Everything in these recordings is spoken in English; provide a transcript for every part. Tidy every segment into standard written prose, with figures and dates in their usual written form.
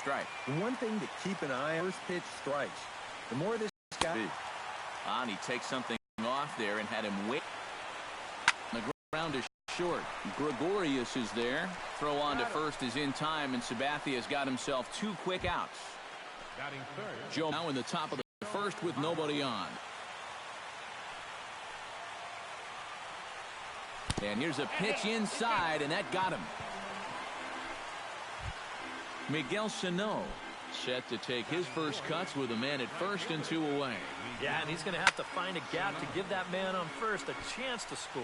strike. The one thing to keep an eye on, first pitch strikes. The more this guy... And he takes something off there and had him wait. The ground is short. Gregorius is there. Throw on to first is in time, and Sabathia's got himself 2 quick outs. Joe now in the top of the first with nobody on. And here's a pitch inside, and that got him. Miguel Sano set to take his first cuts with a man at first and 2 away. Yeah, and he's going to have to find a gap to give that man on first a chance to score.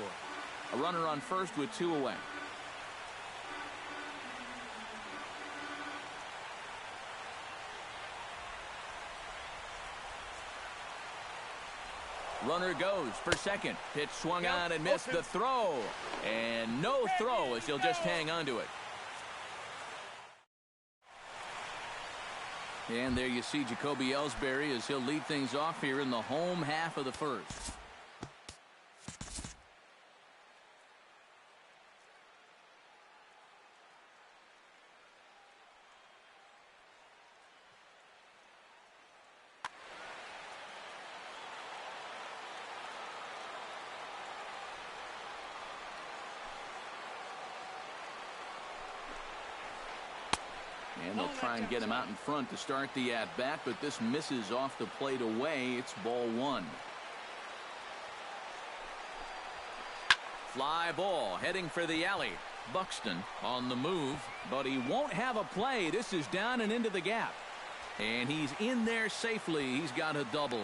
A runner on first with 2 away. Runner goes for second. Pitch swung on and missed the throw. And no throw as he'll just hang on to it. And there you see Jacoby Ellsbury as he'll lead things off here in the home half of the first. And they'll try and get him out in front to start the at-bat, but this misses off the plate away. It's ball 1. Fly ball heading for the alley. Buxton on the move, but he won't have a play. This is down and into the gap. And he's in there safely. He's got a double.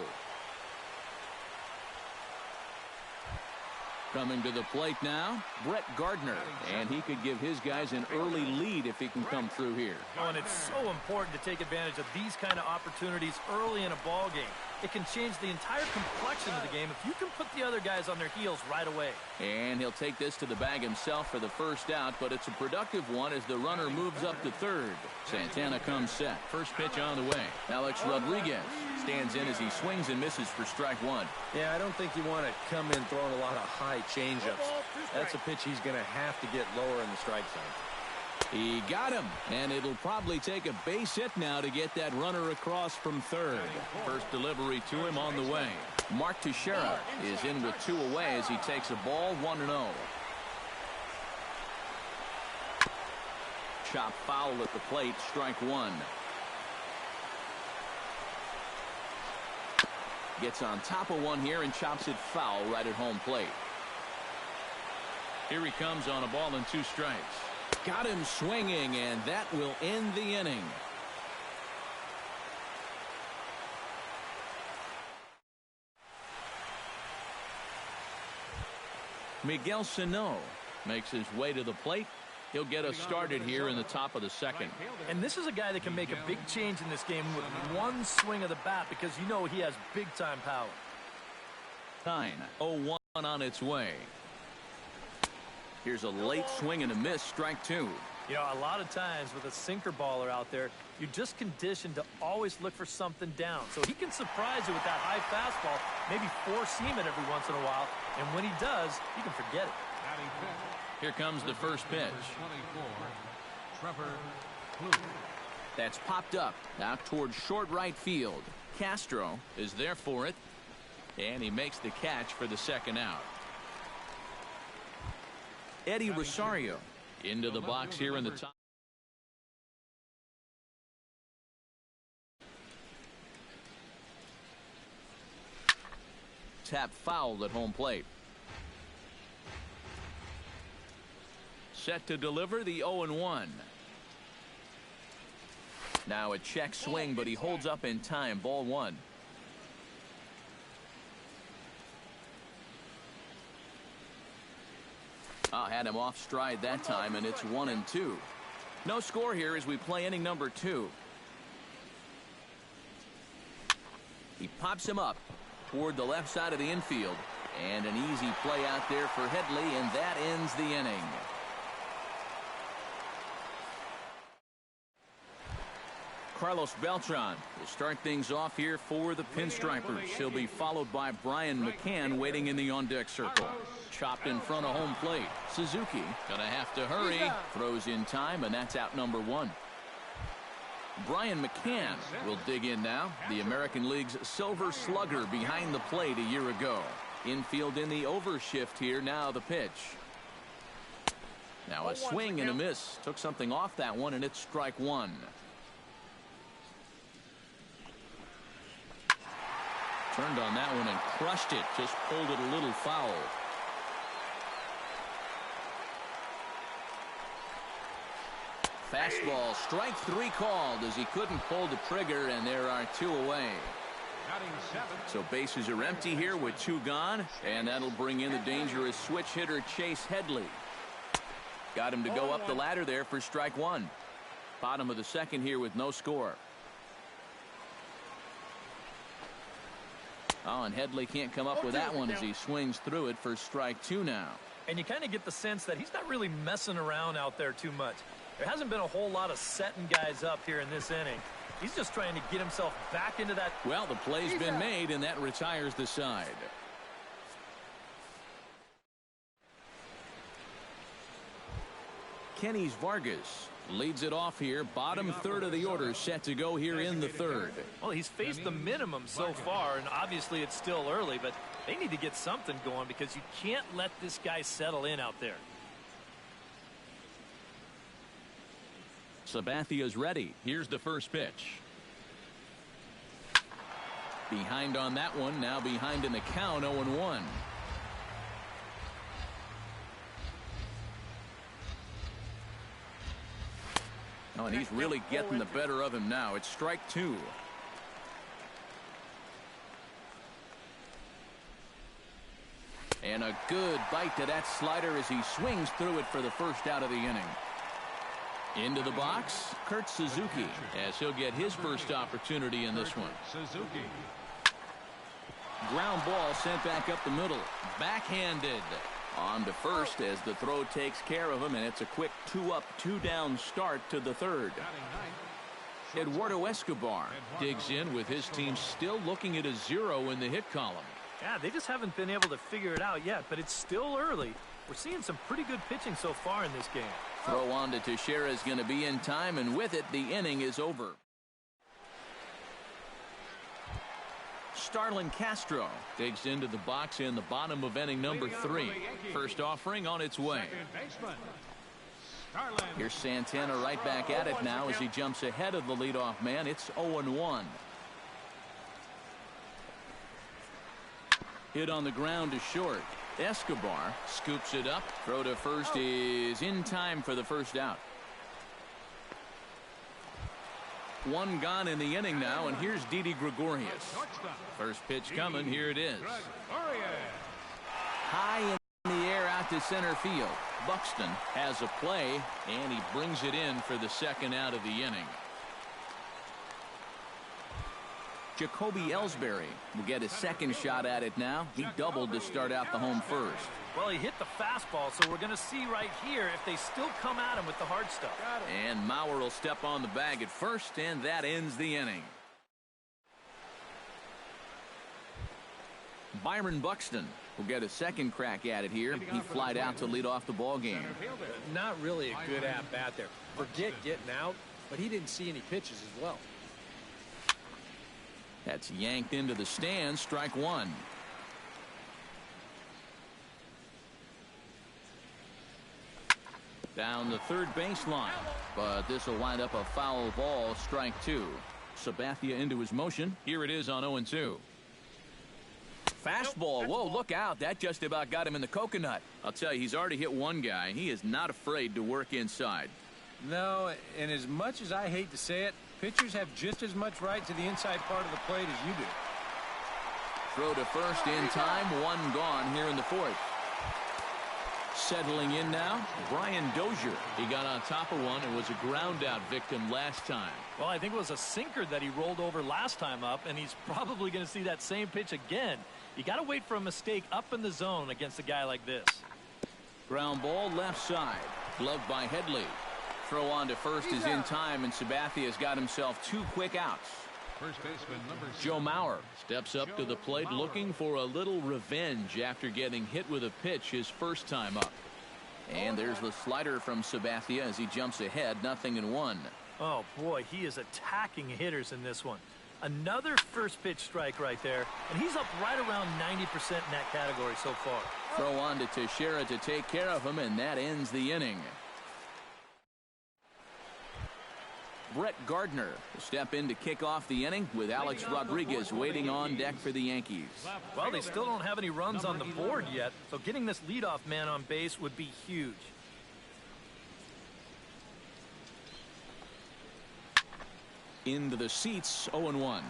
Coming to the plate now, Brett Gardner. And he could give his guys an early lead if he can come through here. Oh, and it's so important to take advantage of these kind of opportunities early in a ball game. It can change the entire complexion of the game if you can put the other guys on their heels right away. And he'll take this to the bag himself for the first out, but it's a productive one as the runner moves up to third. Santana comes set. First pitch on the way. Alex Rodriguez stands in as he swings and misses for strike 1. Yeah, I don't think you want to come in throwing a lot of high changeups. That's a pitch he's going to have to get lower in the strike zone. He got him, and it'll probably take a base hit now to get that runner across from third. First delivery to him on the way. Mark Teixeira is in with 2 away as he takes a ball 1-0. Chop foul at the plate, strike 1. Gets on top of one here and chops it foul right at home plate. Here he comes on a ball and 2 strikes. Got him swinging, and that will end the inning. Miguel Sano makes his way to the plate. He'll get us started here in the top of the second. And this is a guy that can make a big change in this game with one swing of the bat because you know he has big-time power. 9-0-1 on its way. Here's a late swing and a miss, strike 2. You know, a lot of times with a sinker baller out there, you're just conditioned to always look for something down. So he can surprise you with that high fastball, maybe four-seam it every once in a while. And when he does, you can forget it. Here comes the first pitch. That's popped up out towards short right field. Castro is there for it, and he makes the catch for the second out. Eddie Rosario into the box here in the top. Tap foul at home plate. Set to deliver the 0-1. Now a check swing, but he holds up in time. Ball 1. Had him off stride that time, and it's 1-2. No score here as we play inning number 2. He pops him up toward the left side of the infield, and an easy play out there for Headley, and that ends the inning. Carlos Beltran will start things off here for the Pinstripers. He'll be followed by Brian McCann waiting in the on-deck circle. Chopped in front of home plate. Suzuki gonna have to hurry. Throws in time, and that's out number 1. Brian McCann will dig in now. The American League's silver slugger behind the plate a year ago. Infield in the overshift here. Now the pitch. Now a swing and a miss. Took something off that one, and it's strike one. Turned on that one and crushed it. Just pulled it a little foul. Fastball, strike three called as he couldn't pull the trigger, and there are two away. So bases are empty here with two gone, and that'll bring in the dangerous switch hitter Chase Headley. Got him to go up the ladder there for strike one. Bottom of the second here with no score. Oh, and Headley can't come up with that one as he swings through it for strike two now. And you kind of get the sense that he's not really messing around out there too much. There hasn't been a whole lot of setting guys up here in this inning. He's just trying to get himself back into that. Well, the play's been made, and that retires the side. Kenny's Vargas leads it off here. Bottom third of the order set to go here in the third. Well, he's faced the minimum so far, and obviously it's still early, but they need to get something going because you can't let this guy settle in out there. Sabathia's ready. Here's the first pitch. Behind on that one. Now behind in the count, 0-1. Oh, and he's really getting the better of him now. It's strike two. And a good bite to that slider as he swings through it for the first out of the inning. Into the box, Kurt Suzuki, as he'll get his first opportunity in this one. Suzuki. Ground ball sent back up the middle. Backhanded. On to first as the throw takes care of him, and it's a quick 2-up, 2-down start to the third. Eduardo Escobar digs in with his team still looking at a 0 in the hit column. Yeah, they just haven't been able to figure it out yet, but it's still early. We're seeing some pretty good pitching so far in this game. Throw on to Teixeira is going to be in time, and with it, the inning is over. Starlin Castro digs into the box in the bottom of inning number 3. First offering on its way. Here's Santana right back at it now as he jumps ahead of the leadoff man. It's 0-1. Hit on the ground to short. Escobar scoops it up. Throw to first is in time for the first out. One gone in the inning now, and here's Didi Gregorius. First pitch coming. Here it is. High in the air out to center field. Buxton has a play, and he brings it in for the second out of the inning. Jacoby Ellsbury will get a second shot at it now. He doubled to start out the home first. Well, he hit the fastball, so we're going to see right here if they still come at him with the hard stuff. And Mauer will step on the bag at first, and that ends the inning. Byron Buxton will get a second crack at it here. He flied out to lead off the ball game. Not really a good at-bat there. Forget getting out, but he didn't see any pitches as well. That's yanked into the stands. Strike one. Down the third baseline, but this will wind up a foul ball. Strike two. Sabathia into his motion. Here it is on 0-2. Fastball. Whoa, look out. That just about got him in the coconut. I'll tell you, he's already hit one guy. He is not afraid to work inside. No, and as much as I hate to say it, pitchers have just as much right to the inside part of the plate as you do. Throw to first in time. One gone here in the fourth. Settling in now, Brian Dozier. He got on top of one and was a ground out victim last time. Well, I think it was a sinker that he rolled over last time up, and he's probably going to see that same pitch again. You got to wait for a mistake up in the zone against a guy like this. Ground ball left side. Gloved by Headley. Throw on to first is in time, and Sabathia's got himself two quick outs. First baseman number 6. Joe Mauer steps up to the plate looking for a little revenge after getting hit with a pitch his first time up. And there's the slider from Sabathia as he jumps ahead, 0-1. Oh, boy, he is attacking hitters in this one. Another first pitch strike right there, and he's up right around 90% in that category so far. Throw on to Teixeira to take care of him, and that ends the inning. Brett Gardner will step in to kick off the inning with Alex Rodriguez waiting on deck for the Yankees. Well, they still don't have any runs on the board yet, so getting this leadoff man on base would be huge. Into the seats, 0-1.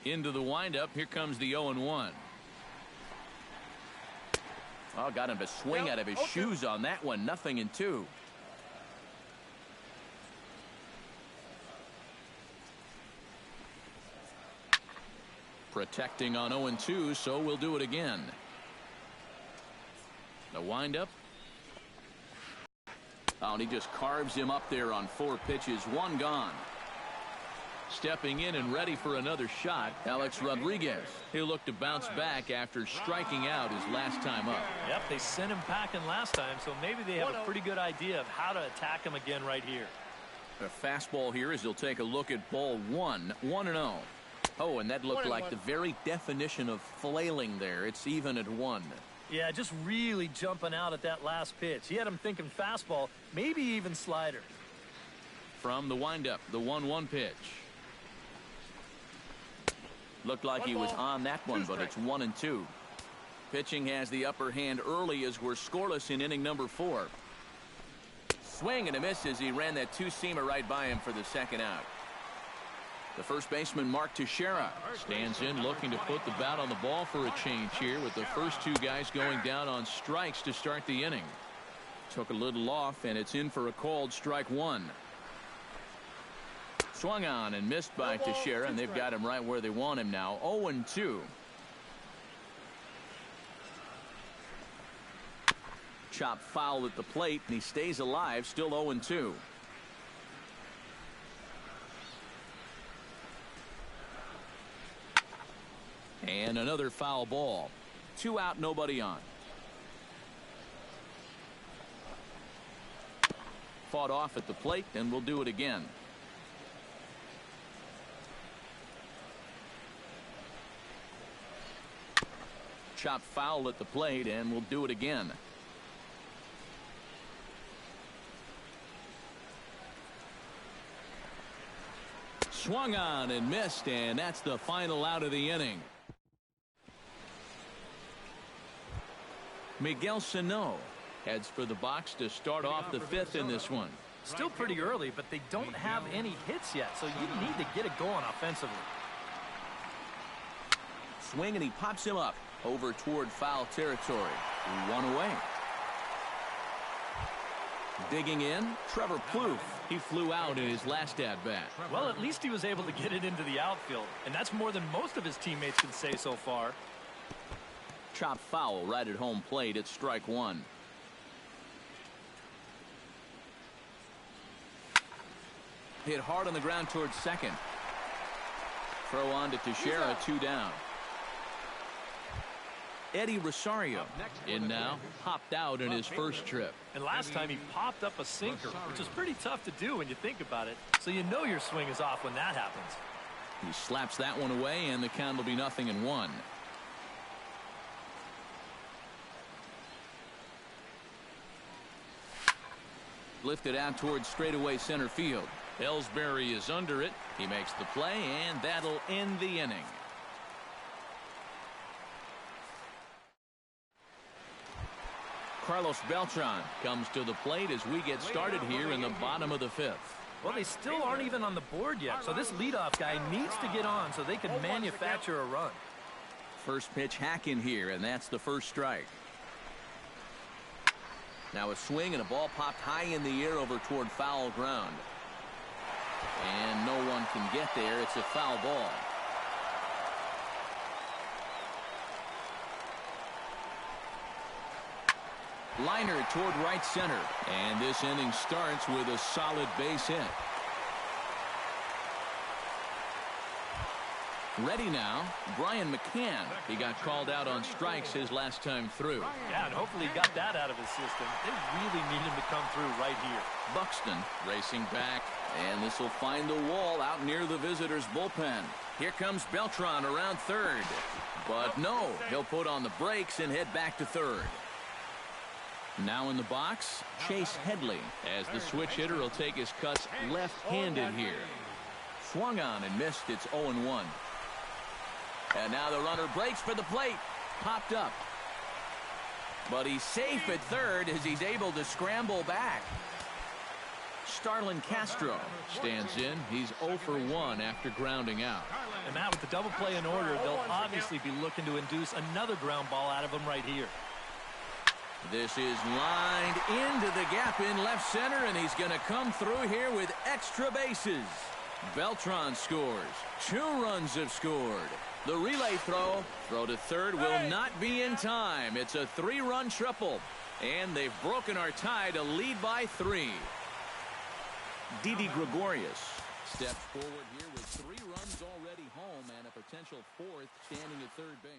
Into the windup. Here comes the 0-1. Oh, got him to swing out of his shoes on that one. 0-2. Protecting on 0-2, so we'll do it again. The windup. Oh, and he just carves him up there on 4 pitches. 1 gone. Stepping in and ready for another shot, Alex Rodriguez. He'll look to bounce back after striking out his last time up. Yep, they sent him packing last time, so maybe they have a pretty good idea of how to attack him again right here. A fastball here as he'll take a look at ball 1. 1-0. Oh, and that looked like the very definition of flailing there. It's even at 1. Yeah, just really jumping out at that last pitch. He had him thinking fastball, maybe even slider. From the windup, the 1-1 pitch. Looked like he was on that one, but it's 1-2. Pitching has the upper hand early as we're scoreless in inning number 4. Swing and a miss as he ran that two-seamer right by him for the second out. The first baseman, Mark Teixeira, Stands in looking to put the bat on the ball for a change here with the first two guys going down on strikes to start the inning. took a little off, and it's in for a called strike one. Swung on and missed by Teixeira, and they've got him right where they want him now. 0-2. Chop foul at the plate, and he stays alive, still 0-2. And another foul ball. 2 out, nobody on. Fought off at the plate, and we'll do it again. Chop foul at the plate, and we'll do it again. Swung on and missed, and that's the final out of the inning. Miguel Sano heads for the box to start off the 5th in this one. Still pretty early, but they don't have any hits yet, so you need to get it going offensively. Swing, and he pops him up over toward foul territory. 1 away. Digging in, Trevor Plouffe. He flew out in his last at-bat. Well, at least he was able to get it into the outfield, and that's more than most of his teammates can say so far. Chop foul right at home plate at strike one. Hit hard on the ground towards second. Throw on to Teixeira, 2 down. Eddie Rosario in now, hopped out in his first trip. And last time he popped up a sinker, which is pretty tough to do when you think about it. So you know your swing is off when that happens. He slaps that one away, and the count will be 0-1. Lifted out towards straightaway center field. Ellsbury is under it. He makes the play, and that'll end the inning. Carlos Beltran comes to the plate as we get started here in the bottom of the 5th. Well, they still aren't even on the board yet, so this leadoff guy needs to get on so they can manufacture a run. First pitch hack in here, and that's the first strike. Now a swing, and a ball popped high in the air over toward foul ground. And no one can get there. It's a foul ball. Liner toward right center. And this inning starts with a solid base hit. Ready now, Brian McCann. He got called out on strikes his last time through. Yeah, and hopefully he got that out of his system. They really need him to come through right here. Buxton racing back, and this will find the wall out near the visitors' bullpen. Here comes Beltran around third. But no, he'll put on the brakes and head back to third. Now in the box, Chase Headley, as the switch hitter will take his cuts left-handed here. Swung on and missed. It's 0-1. And now the runner breaks for the plate. Popped up. But he's safe at third as he's able to scramble back. Starlin Castro stands in. He's 0 for 1 after grounding out. And Matt, with the double play in order, they'll obviously be looking to induce another ground ball out of him right here. This is lined into the gap in left center, and he's going to come through here with extra bases. Beltran scores. 2 runs have scored. The relay throw to third will not be in time. It's a 3-run triple, and they've broken our tie to lead by 3. Didi Gregorius steps forward here with 3 runs already home and a potential 4th standing at third base.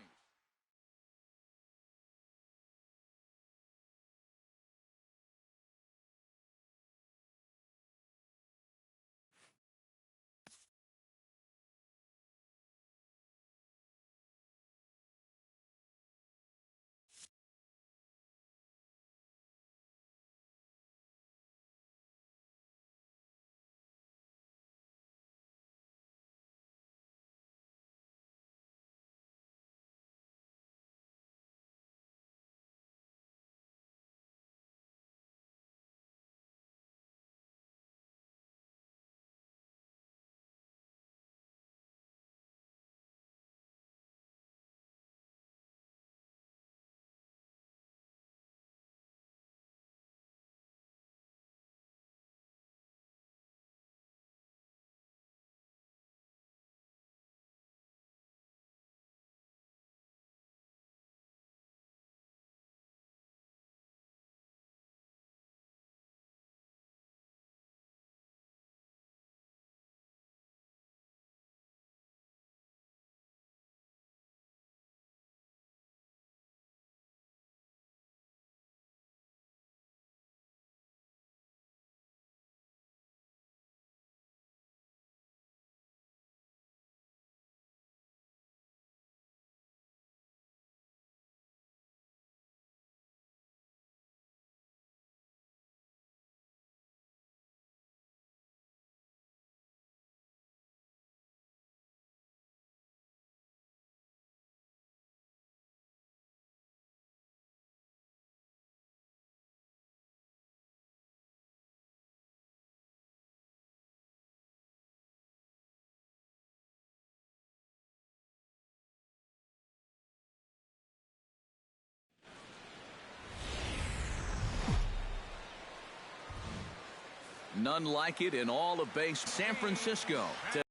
None like it in all of base. San Francisco.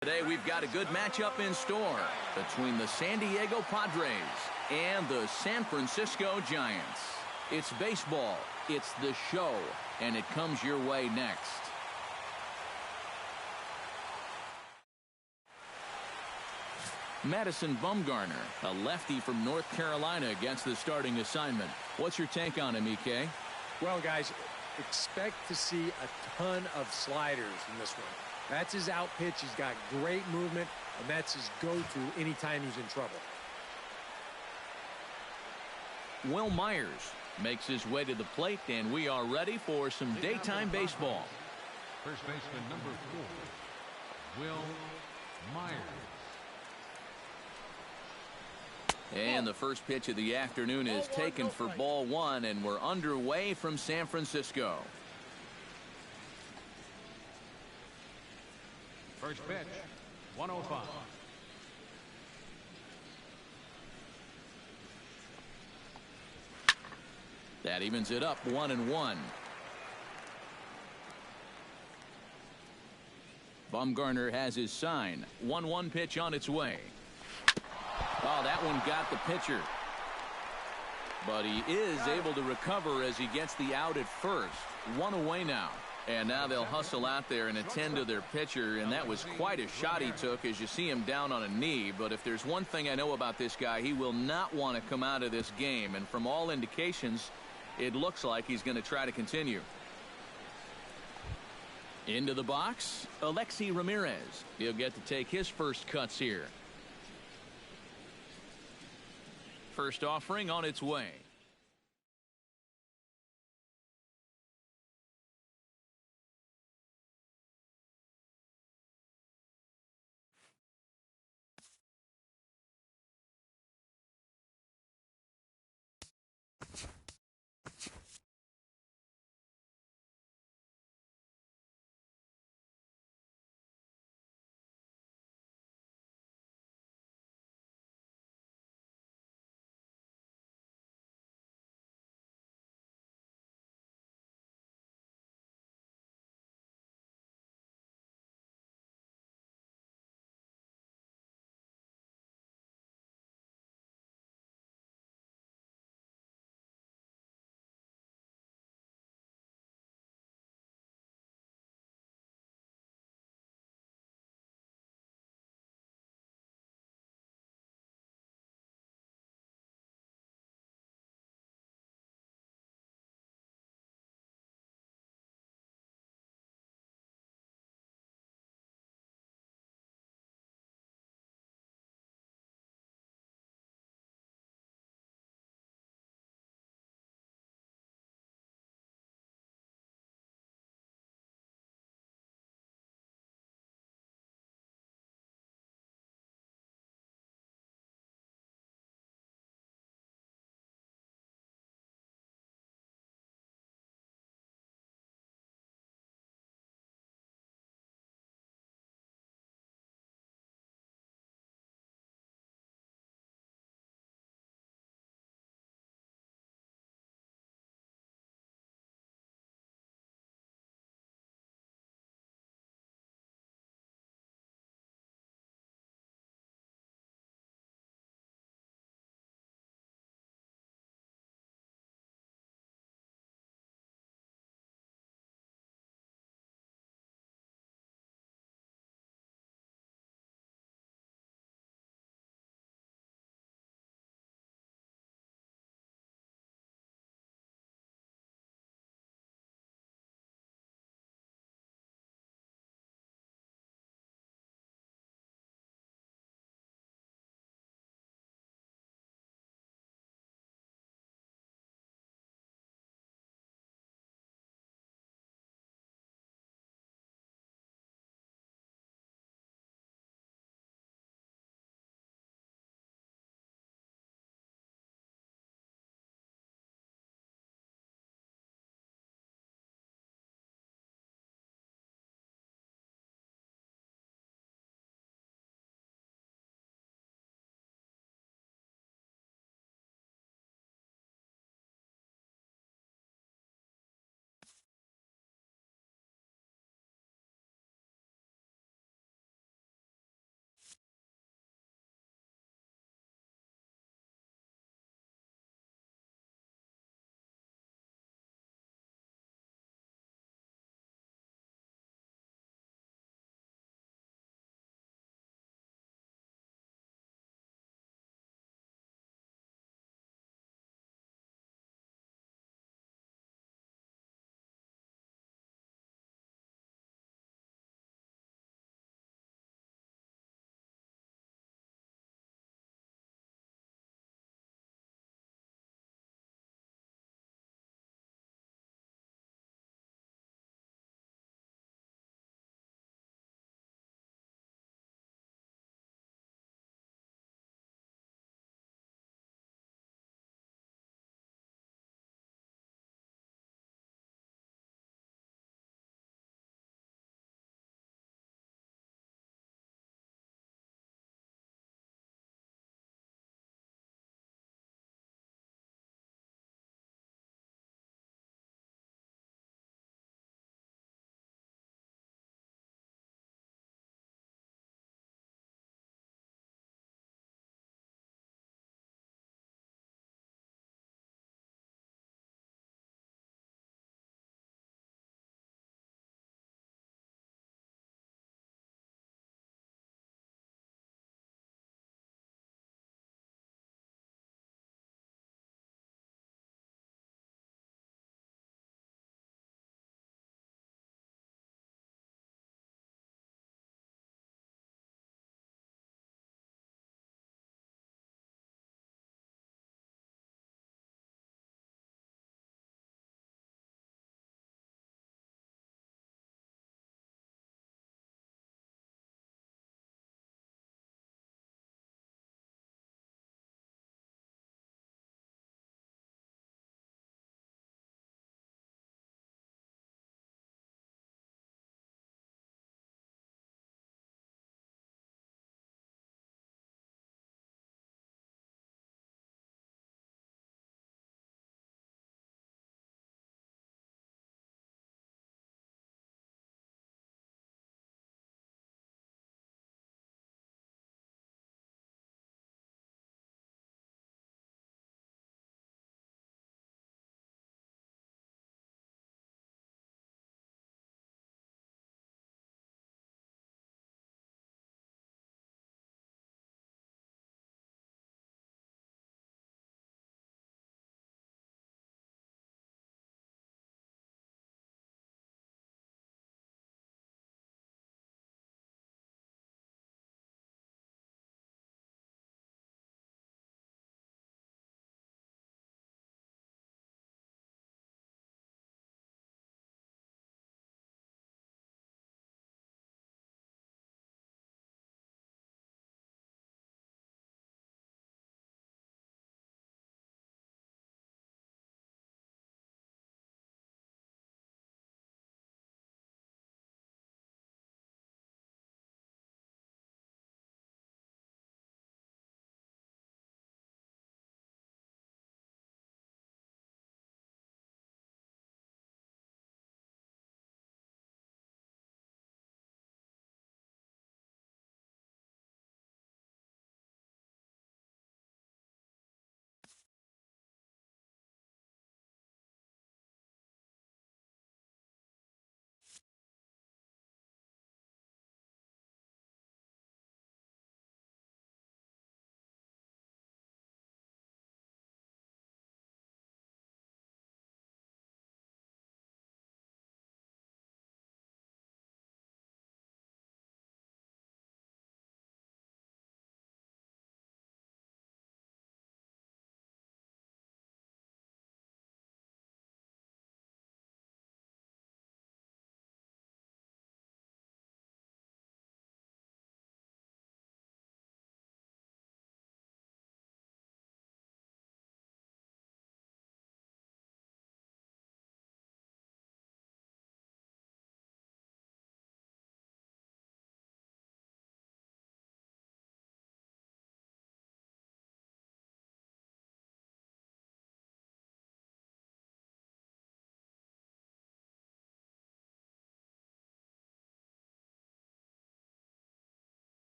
Today we've got a good matchup in store between the San Diego Padres and the San Francisco Giants. It's baseball, it's the show, and it comes your way next. Madison Bumgarner, a lefty from North Carolina, gets the starting assignment. What's your take on him, EK? Well, guys, expect to see a ton of sliders in this one. That's his out pitch. He's got great movement, and that's his go-to anytime he's in trouble. Will Myers makes his way to the plate, and we are ready for some daytime baseball. First baseman number 4, Will Myers. And the first pitch of the afternoon is taken for ball 1, and we're underway from San Francisco. First pitch, 105. That evens it up 1-1. Bumgarner has his sign. 1-1 pitch on its way. Oh, that one got the pitcher. But he is able to recover as he gets the out at first. 1 away now. And now they'll hustle out there and attend to their pitcher. And that was quite a shot he took as you see him down on a knee. But if there's one thing I know about this guy, he will not want to come out of this game. And from all indications, it looks like he's going to try to continue. Into the box, Alexi Ramirez. He'll get to take his first cuts here. First offering on its way.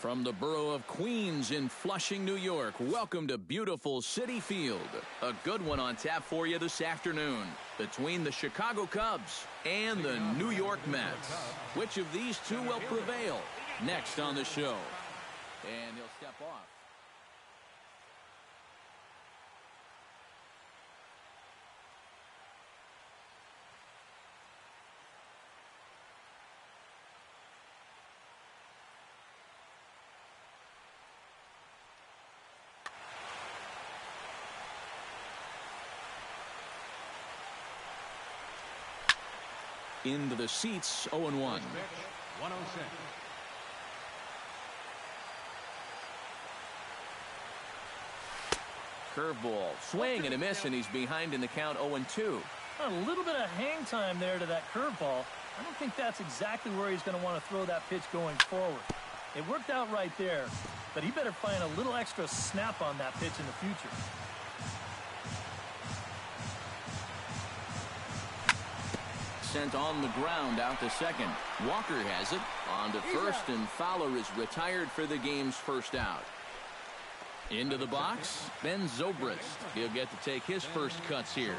From the borough of Queens in Flushing, New York, welcome to beautiful Citi Field. A good one on tap for you this afternoon between the Chicago Cubs and the New York Mets. Which of these two will prevail? Next on the show. And he'll step off. Into the seats, 0-1. 106. Curveball, swing and a miss, and he's behind in the count 0-2. A little bit of hang time there to that curveball. I don't think that's exactly where he's going to want to throw that pitch going forward. It worked out right there, but he better find a little extra snap on that pitch in the future. Sent on the ground out to second. Walker has it on to first, and Fowler is retired for the game's first out. Into the box, Ben Zobrist. He'll get to take his first cuts here.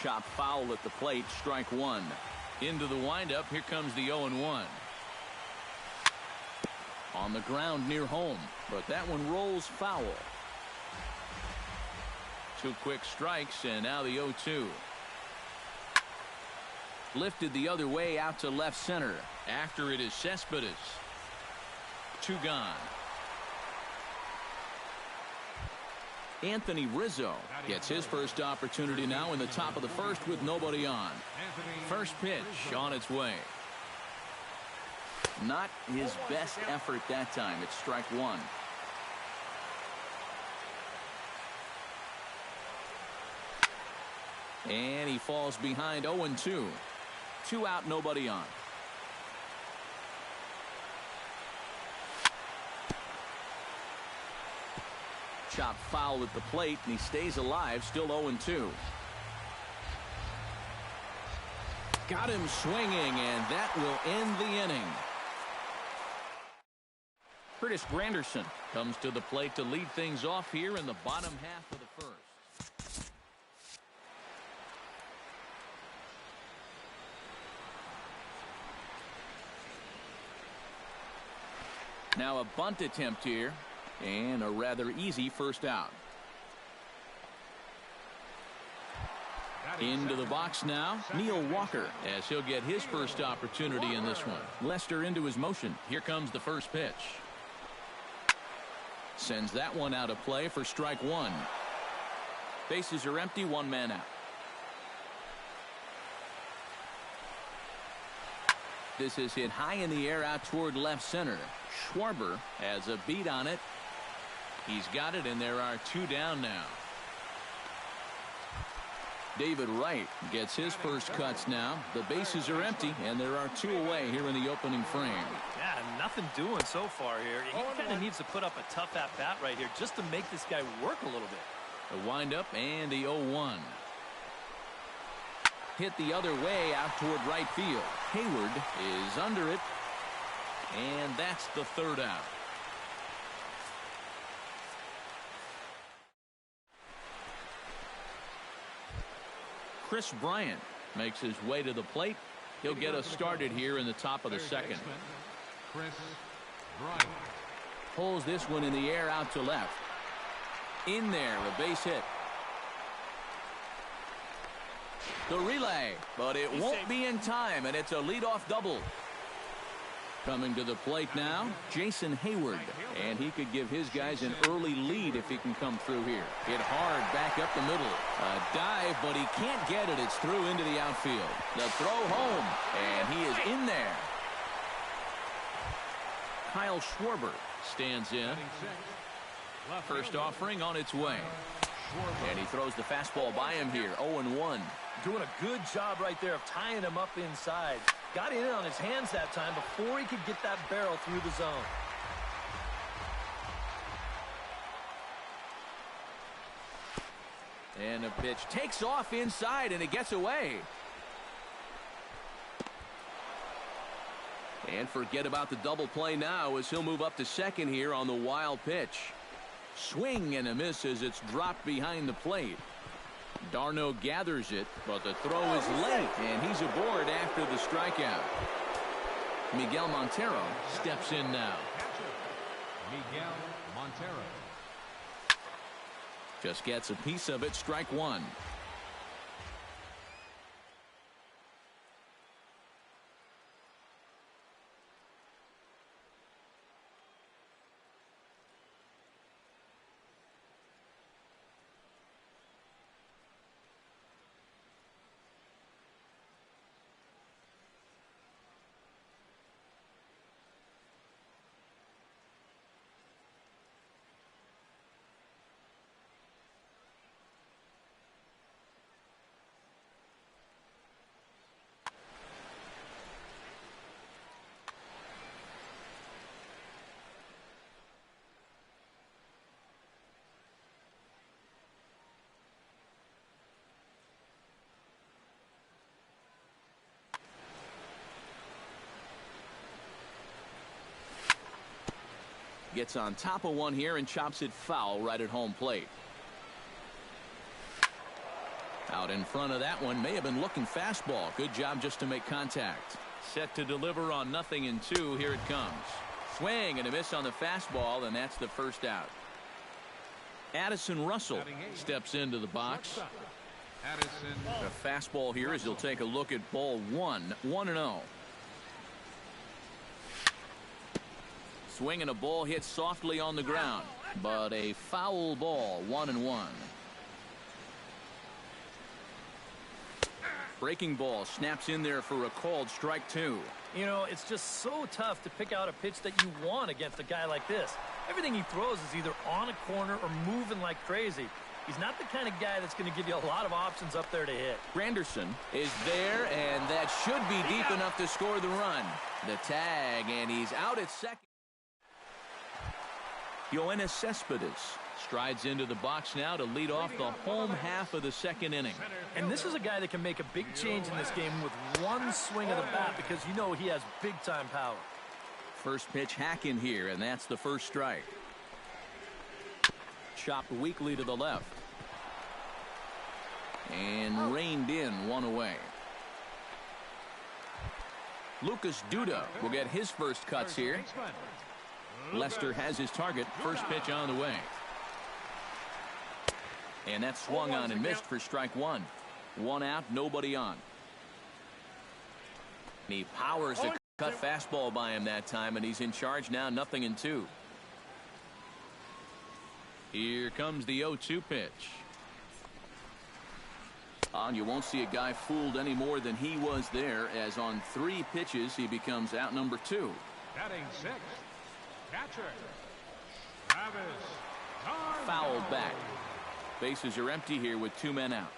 Chop foul at the plate, strike one. Into the windup, here comes the 0-1. On the ground near home, but that one rolls foul. 2 quick strikes, and now the 0-2. Lifted the other way out to left center. After it is Cespedes. 2 gone. Anthony Rizzo gets his first opportunity now in the top of the first with nobody on. First pitch on its way. Not his best effort that time. It's strike one. And he falls behind 0-2. 2 out, nobody on. Chop foul at the plate, and he stays alive, still 0-2. Got him swinging, and that will end the inning. Curtis Granderson comes to the plate to lead things off here in the bottom half of the first. Now a bunt attempt here, and a rather easy first out. Into the box now, Neil Walker, as he'll get his first opportunity in this one. Lester into his motion. Here comes the first pitch. Sends that one out of play for strike one. Bases are empty, 1 man out. This is hit high in the air out toward left center. Schwarber has a beat on it. He's got it, and there are 2 down now. David Wright gets his first cuts now. The bases are empty, and there are 2 away here in the opening frame. Yeah, nothing doing so far here. He kind of needs to put up a tough at-bat right here just to make this guy work a little bit. The windup and the 0-1. Hit the other way out toward right field. Hayward is under it, and that's the 3rd out. Chris Bryant makes his way to the plate. He'll get us started here in the top of the second. Chris Bryant. Pulls this one in the air out to left. In there, a base hit. The relay, but it won't be in time, and it's a leadoff double. Coming to the plate now, Jason Hayward, and he could give his guys an early lead if he can come through here. Hit hard back up the middle. A dive, but he can't get it. It's through into the outfield. The throw home, and he is in there. Kyle Schwarber stands in. First offering on its way. And he throws the fastball by him here, 0-1. Doing a good job right there of tying him up inside. Got it in on his hands that time before he could get that barrel through the zone. And a pitch takes off inside, and it gets away. And forget about the double play now as he'll move up to second here on the wild pitch. Swing and a miss as it's dropped behind the plate. Darno gathers it, but the throw is late, and he's aboard after the strikeout. Miguel Montero steps in now. Miguel Montero. Just gets a piece of it, strike one. Gets on top of one here and chops it foul right at home plate. Out in front of that one, may have been looking fastball. Good job just to make contact. Set to deliver on 0-2. Here it comes. Swing and a miss on the fastball, and that's the first out. Addison Russell steps into the box. Addison. A fastball here as he'll take a look at ball one. 1-0. Swing and a ball hit softly on the ground, but a foul ball. 1-1. Breaking ball snaps in there for a called strike two. You know, it's just so tough to pick out a pitch that you want against a guy like this. Everything he throws is either on a corner or moving like crazy. He's not the kind of guy that's going to give you a lot of options up there to hit. Granderson is there, and that should be deep enough to score the run. The tag, and he's out at second. Yoenis Cespedes strides into the box now to lead off the home half of the second inning. And this is a guy that can make a big change in this game with one swing of the bat because you know he has big-time power. First pitch hack in here, and that's the first strike. Chopped weakly to the left. And reined in, one away. Lucas Duda will get his first cuts here. Lester has his target. First pitch on the way. And that swung on and missed for strike one. One out, nobody on. And he powers a cut fastball by him that time, and he's in charge now, 0-2. Here comes the 0-2 pitch. And you won't see a guy fooled any more than he was there, as on 3 pitches he becomes out number 2. Batting 6. Catcher. Travis. Fouled back. Bases are empty here with 2 men out.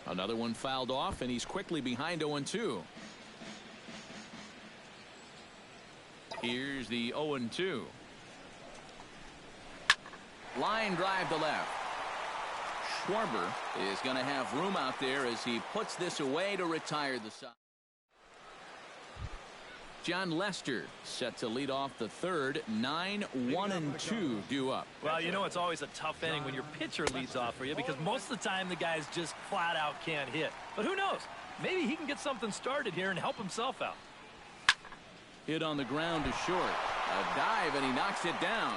Another one fouled off, and he's quickly behind 0-2. Here's the 0-2. Line drive to left. Schwarber is going to have room out there as he puts this away to retire the side. John Lester set to lead off the third. 9-1-2 due up. Well, you know it's always a tough inning when your pitcher leads off for you because most of the time the guys just flat out can't hit. But who knows? Maybe he can get something started here and help himself out. Hit on the ground to short. A dive, and he knocks it down.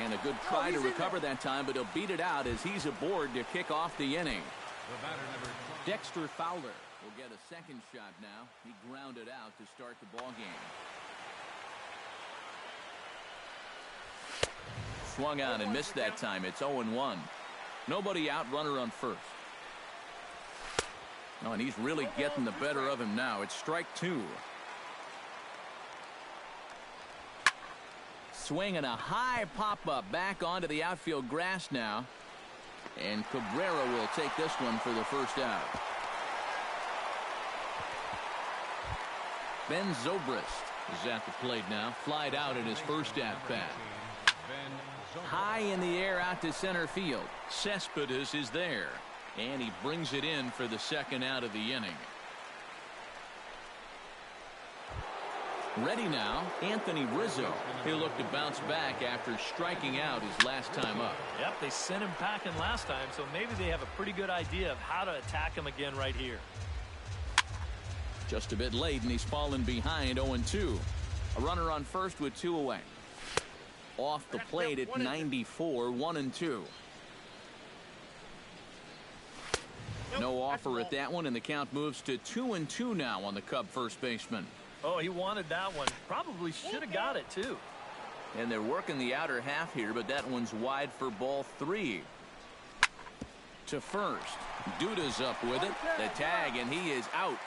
And a good try to recover that time, but he'll beat it out as he's aboard to kick off the inning. The batter number 20. Dexter Fowler will get a second shot now. He grounded out to start the ball game. Swung on and missed that time. It's 0-1. Nobody out, runner on first. Oh, and he's really getting the better of him now. It's strike 2. Swing and a high pop-up back onto the outfield grass now. And Cabrera will take this one for the first out. Ben Zobrist is at the plate now. Flied out at his first at-bat. High in the air out to center field. Cespedes is there. And he brings it in for the second out of the inning. Ready now, Anthony Rizzo. He'll look to bounce back after striking out his last time up. Yep, they sent him packing last time, so maybe they have a pretty good idea of how to attack him again right here. Just a bit late, and he's fallen behind 0-2. A runner on first with 2 away. Off the plate at 94, 1-2. No offer at that one, and the count moves to 2-2 now on the Cub first baseman. Oh, he wanted that one. Probably should have got it, too. And they're working the outer half here, but that one's wide for ball 3. To first. Duda's up with it. The tag, and he is out.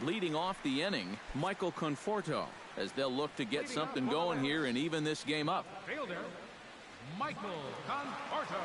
Leading off the inning, Michael Conforto, as they'll look to get something going here and even this game up. Fielder, Michael Conforto.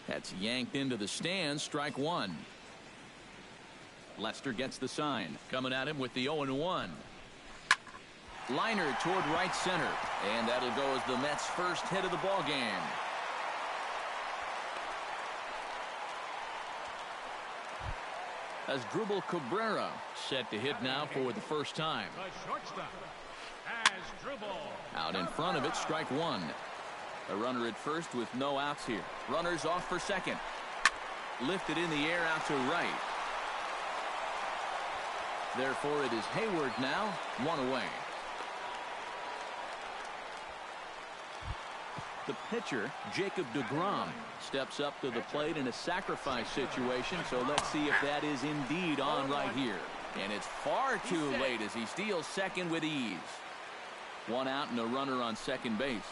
That's yanked into the stands. Strike 1. Lester gets the sign. Coming at him with the 0-1. Liner toward right center. And that'll go as the Mets' first hit of the ball game. Asdrubal Cabrera set to hit now for the first time. The shortstop, Asdrubal. Out in front of it, strike 1. A runner at first with no outs here. Runners off for second. Lifted in the air out to right. Therefore, it is Hayward now, 1 away. The pitcher, Jacob deGrom, steps up to the plate in a sacrifice situation, so let's see if that is indeed on right here. And it's far too late as he steals second with ease. 1 out and a runner on second base.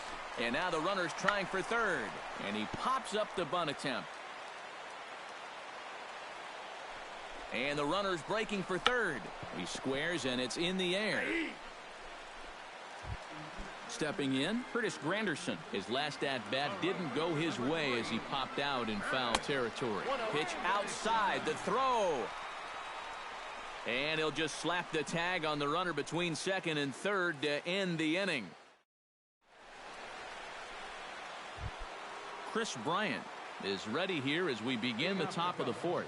And now the runner's trying for third. And he pops up the bunt attempt. And the runner's breaking for third. He squares and it's in the air. Stepping in, Curtis Granderson. His last at-bat didn't go his way as he popped out in foul territory. Pitch outside, the throw. And he'll just slap the tag on the runner between second and third to end the inning. Chris Bryant is ready here as we begin the top of the 4th.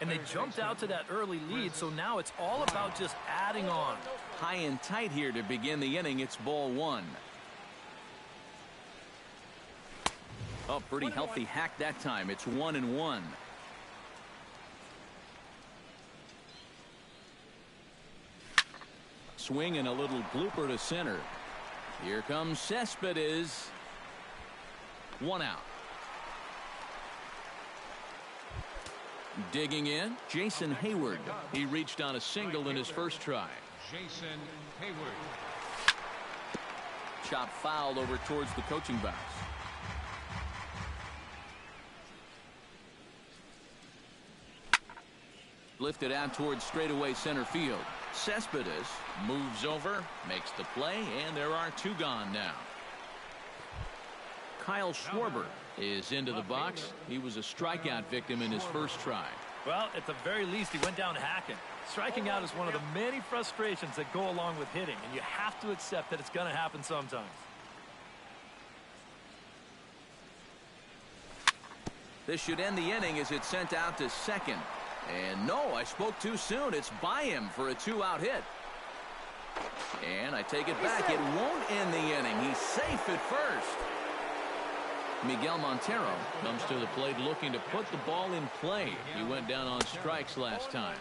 And they jumped out to that early lead, so now it's all about just adding on. High and tight here to begin the inning. It's ball 1. Oh, pretty healthy hack that time. It's 1-1. Swing and a little blooper to center. Here comes Cespedes. 1 out. Digging in, Jason Hayward. He reached on a single in his first try. Jason Hayward. Chop fouled over towards the coaching box. Lifted out towards straightaway center field. Cespedes moves over, makes the play, and there are 2 gone now. Kyle Schwarber is into the box. He was a strikeout victim in his first try. Well, at the very least, he went down hacking. Striking out is one of the many frustrations that go along with hitting, and you have to accept that it's going to happen sometimes. This should end the inning as it's sent out to second. And no, I spoke too soon. It's by him for a 2-out hit. And I take it back. It won't end the inning. He's safe at first. Miguel Montero comes to the plate looking to put the ball in play. He went down on strikes last time.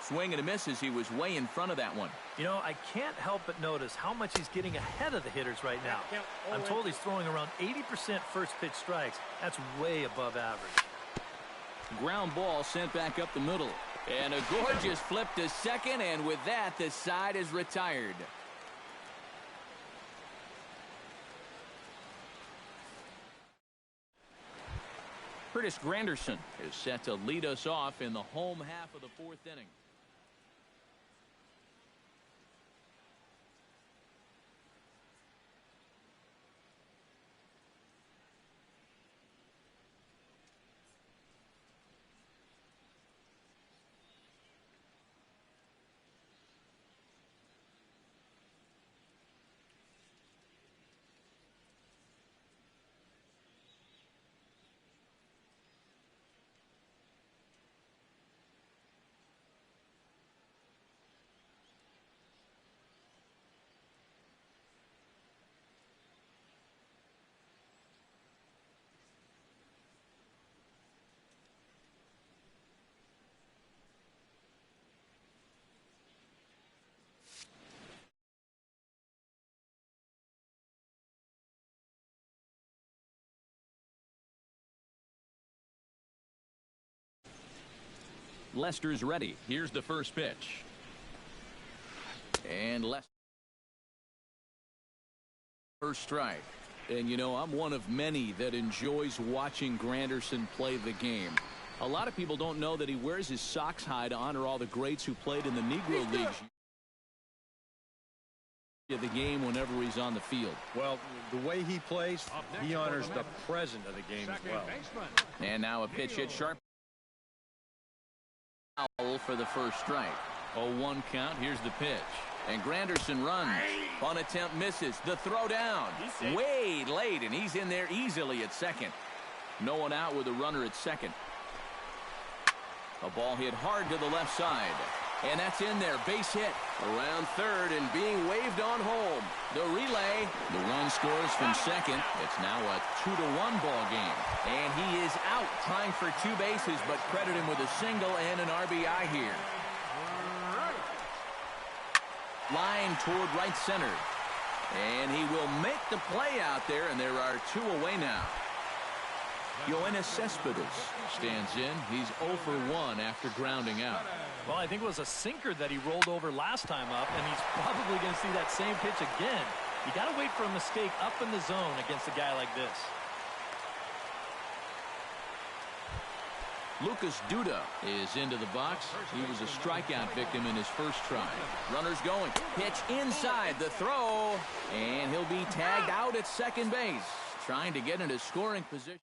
Swing and a miss as he was way in front of that one. You know, I can't help but notice how much he's getting ahead of the hitters right now. I'm told he's throwing around 80% first pitch strikes. That's way above average. Ground ball sent back up the middle. And a gorgeous flip to second, and with that, the side is retired. Curtis Granderson is set to lead us off in the home half of the fourth inning. Lester's ready. Here's the first pitch. And Lester. First strike. And you know, I'm one of many that enjoys watching Granderson play the game. A lot of people don't know that he wears his socks high to honor all the greats who played in the Negro Leagues. The game whenever he's on the field. Well, the way he plays, he honors the present of the game as well. And now a pitch hit sharp. Foul for the first strike. 0-1 count. Here's the pitch. And Granderson runs. Bunt attempt misses. The throw down. Way late, and he's in there easily at second. No one out with a runner at second. A ball hit hard to the left side. And that's in there. Base hit. Around third and being waved on home. The relay. The run scores from second. It's now a 2-1 ball game. And he is out trying for 2 bases, but credit him with a single and an RBI here. Line toward right center. And he will make the play out there, and there are 2 away now. Yoenis Cespedes stands in. He's 0 for 1 after grounding out. Well, I think it was a sinker that he rolled over last time up, and he's probably going to see that same pitch again. You got to wait for a mistake up in the zone against a guy like this. Lucas Duda is into the box. He was a strikeout victim in his first try. Runners going. Pitch inside the throw. And he'll be tagged out at second base. Trying to get into scoring position.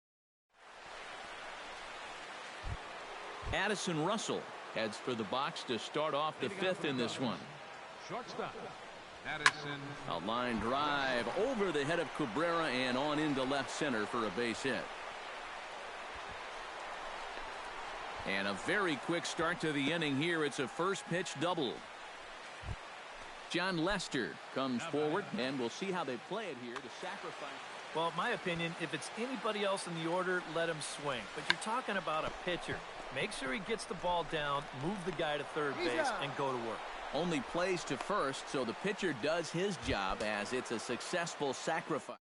Addison Russell heads for the box to start off the 5th in this one. Shortstop, Addison. A line drive over the head of Cabrera and on into left center for a base hit. And a very quick start to the inning here. It's a first pitch double. John Lester comes forward, and we'll see how they play it here to sacrifice. Well, in my opinion, if it's anybody else in the order, let him swing. But you're talking about a pitcher. Make sure he gets the ball down, move the guy to third base, and go to work. Only plays to first, so the pitcher does his job as it's a successful sacrifice.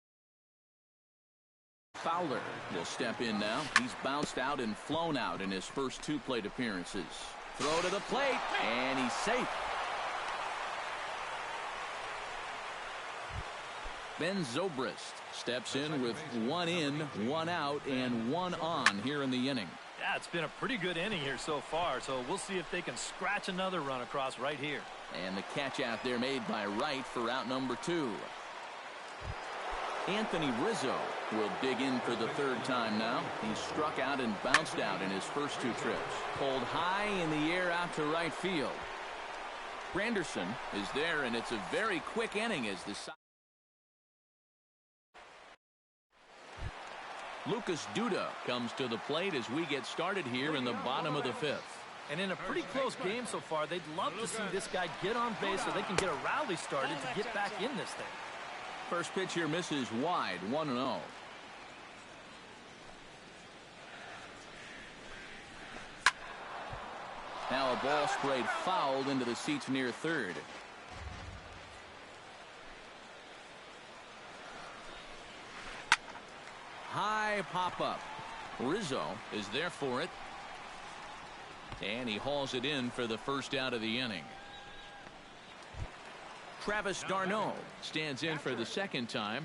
Fowler will step in now. He's bounced out and flown out in his first 2 plate appearances. Throw to the plate, and he's safe. Ben Zobrist steps in with 1 in, 1 out, and 1 on here in the inning. Yeah, it's been a pretty good inning here so far, so we'll see if they can scratch another run across right here. And the catch out there made by Wright for out number 2. Anthony Rizzo will dig in for the 3rd time now. He struck out and bounced out in his first 2 trips. Pulled high in the air out to right field. Granderson is there, and it's a very quick inning as the side. Lucas Duda comes to the plate as we get started here in the bottom of the 5th. And in a pretty close game so far, they'd love to see this guy get on base so they can get a rally started to get back in this thing. First pitch here misses wide, 1-0. Now a ball sprayed fouled into the seats near third. high pop-up. Rizzo is there for it. And he hauls it in for the first out of the inning. Travis d'Arnaud stands in for the second time.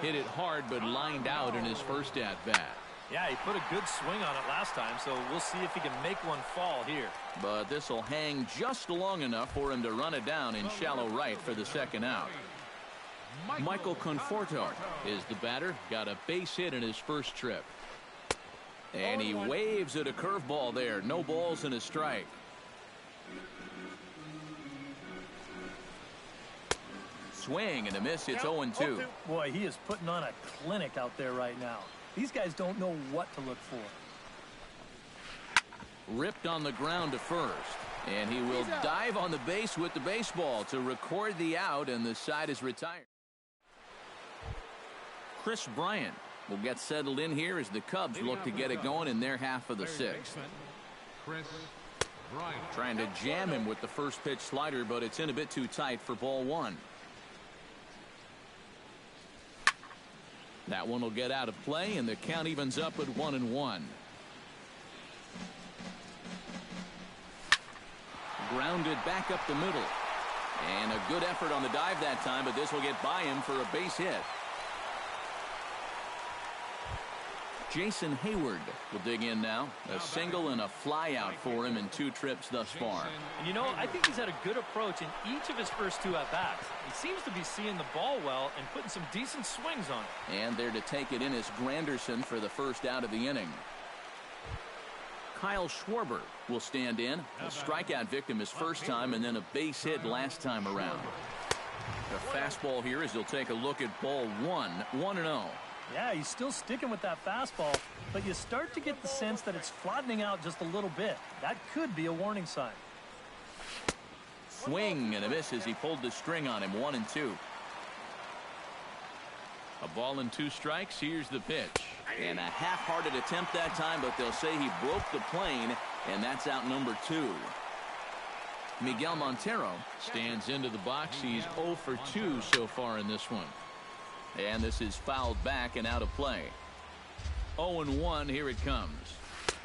Hit it hard but lined out in his first at-bat. Yeah, he put a good swing on it last time, so we'll see if he can make one fall here. But this will hang just long enough for him to run it down in shallow right for the second out. Michael Conforto is the batter. Got a base hit in his first trip. And he waves at a curveball there. No balls and a strike. Swing and a miss. It's 0-2. Boy, he is putting on a clinic out there right now. These guys don't know what to look for. Ripped on the ground to first. And he will dive on the base with the baseball to record the out, and the side is retired. Chris Bryant will get settled in here as the Cubs look to get it going in their half of the sixth. Chris Bryant. Trying to jam him with the first pitch slider, but it's in a bit too tight for ball one. That one will get out of play, and the count evens up at 1-1. Grounded back up the middle. And a good effort on the dive that time, but this will get by him for a base hit. Jason Hayward will dig in now. A single and a fly out for him in 2 trips thus far. And you know, I think he's had a good approach in each of his first 2 at-bats. He seems to be seeing the ball well and putting some decent swings on it. And there to take it in is Granderson for the first out of the inning. Kyle Schwarber will stand in. A strikeout victim his first time, and then a base hit last time around. The fastball here as he'll take a look at ball 1, 1-0. Yeah, he's still sticking with that fastball, but you start to get the sense that it's flattening out just a little bit. That could be a warning sign. Swing and a miss as he pulled the string on him. 1-2. A ball and 2 strikes. Here's the pitch. And a half-hearted attempt that time, but they'll say he broke the plane, and that's out number 2. Miguel Montero stands into the box. He's 0 for 2 so far in this one. And this is fouled back and out of play. 0-1, here it comes.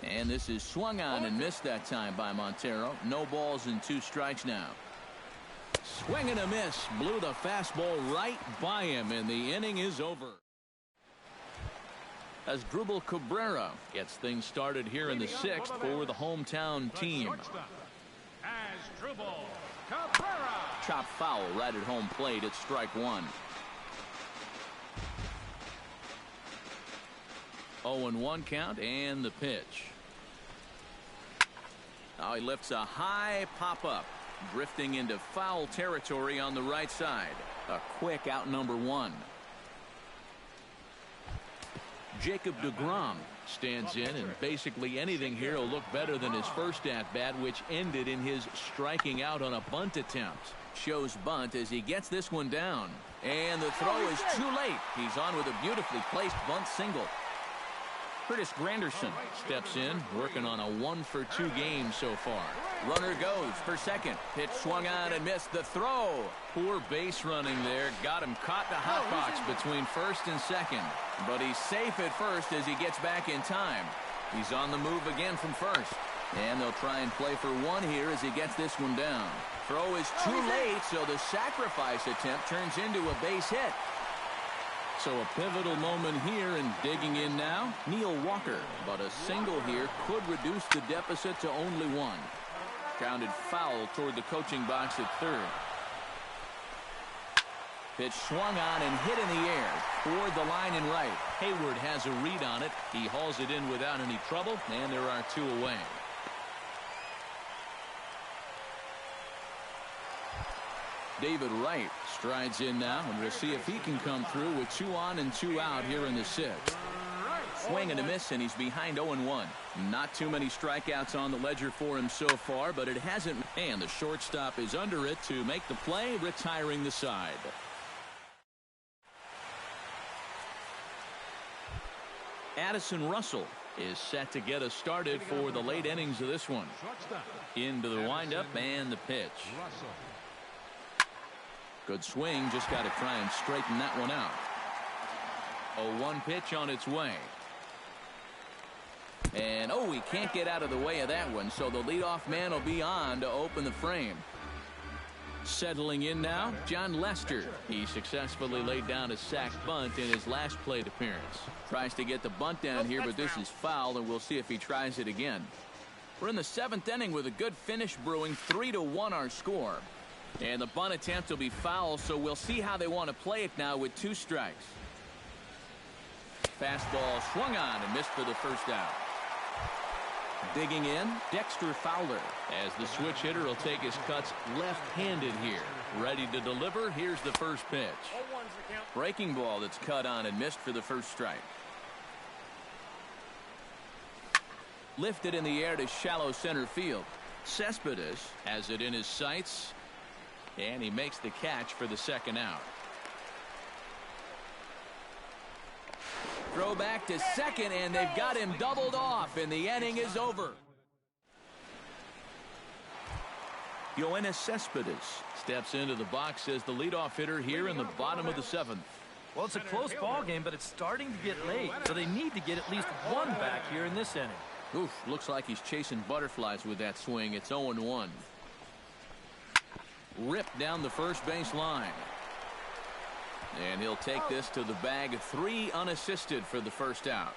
And this is swung on and missed that time by Montero. No balls and 2 strikes now. Swing and a miss. Blew the fastball right by him, and the inning is over. As Drupal Cabrera gets things started here in the 6th for the hometown team. As Drupal Cabrera. Chop foul right at home plate at strike 1. 0-1 count, and the pitch. Now he lifts a high pop-up, drifting into foul territory on the right side. A quick out number 1. Jacob deGrom stands in, and basically anything here will look better than his first at-bat, which ended in his striking out on a bunt attempt. Shows bunt as he gets this one down. And the throw is too late. He's on with a beautifully placed bunt single. Curtis Granderson steps in, working on a 1 for 2 game so far. Runner goes for second. Pitch swung on and missed. The throw. Poor base running there. Got him caught in a hot box between first and second. But he's safe at first as he gets back in time. He's on the move again from first. And they'll try and play for 1 here as he gets this one down. Throw is too late, so the sacrifice attempt turns into a base hit. So a pivotal moment here, and digging in now, Neil Walker. But a single here could reduce the deficit to only 1. Grounded foul toward the coaching box at third. Pitch swung on and hit in the air toward the line and right. Hayward has a read on it. He hauls it in without any trouble, and there are 2 away. David Wright strides in now, and we'll see if he can come through with 2 on and 2 out here in the 6th. Swing and a miss, and he's behind 0-1. Not too many strikeouts on the ledger for him so far, but it hasn't. And the shortstop is under it to make the play, retiring the side. Addison Russell is set to get us started for the late innings of this one. Into the windup and the pitch. Good swing, just got to try and straighten that one out. A 1 pitch on its way. And, oh, he can't get out of the way of that one, so the leadoff man will be on to open the frame. Settling in now, John Lester. He successfully laid down a sac bunt in his last plate appearance. Tries to get the bunt down here, but this is foul, and we'll see if he tries it again. We're in the 7th inning with a good finish brewing. 3-1 our score. And the bunt attempt will be foul, so we'll see how they want to play it now with 2 strikes. Fastball swung on and missed for the first out. Digging in, Dexter Fowler, as the switch hitter will take his cuts left-handed here. Ready to deliver. Here's the first pitch. Breaking ball that's cut on and missed for the first strike. Lifted in the air to shallow center field. Cespedes has it in his sights, and he makes the catch for the second out. Throw back to second, and they've got him doubled off, and the inning is over. Yoenis Cespedes steps into the box as the leadoff hitter here in the bottom of the 7th. Well, it's a close ball game, but it's starting to get late, so they need to get at least one back here in this inning. Oof, looks like he's chasing butterflies with that swing. It's 0-1. Ripped down the first base line. And he'll take this to the bag. 3 unassisted for the first out.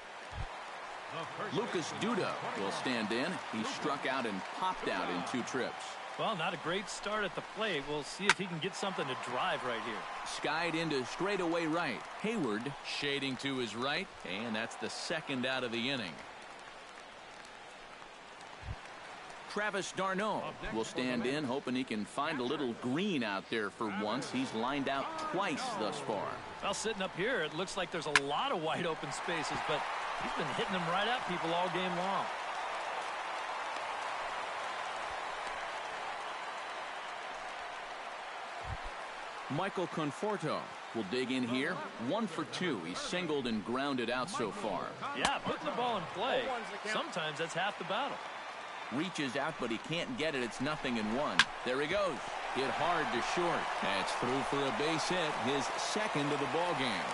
Lucas Duda will stand in. He struck out and popped out in 2 trips. Well, not a great start at the plate. We'll see if he can get something to drive right here. Skied into straightaway right. Hayward Shading to his right, and that's the second out of the inning. Travis d'Arnaud will stand in, hoping he can find a little green out there for once. He's lined out twice thus far. Well, sitting up here, it looks like there's a lot of wide open spaces, but he's been hitting them right at people all game long. Michael Conforto will dig in here. 1 for 2. He's singled and grounded out so far. Yeah, putting the ball in play, sometimes that's half the battle. Reaches out, but he can't get it. It's 0-1. There he goes. Hit hard to short. That's through for a base hit, his second of the ball game.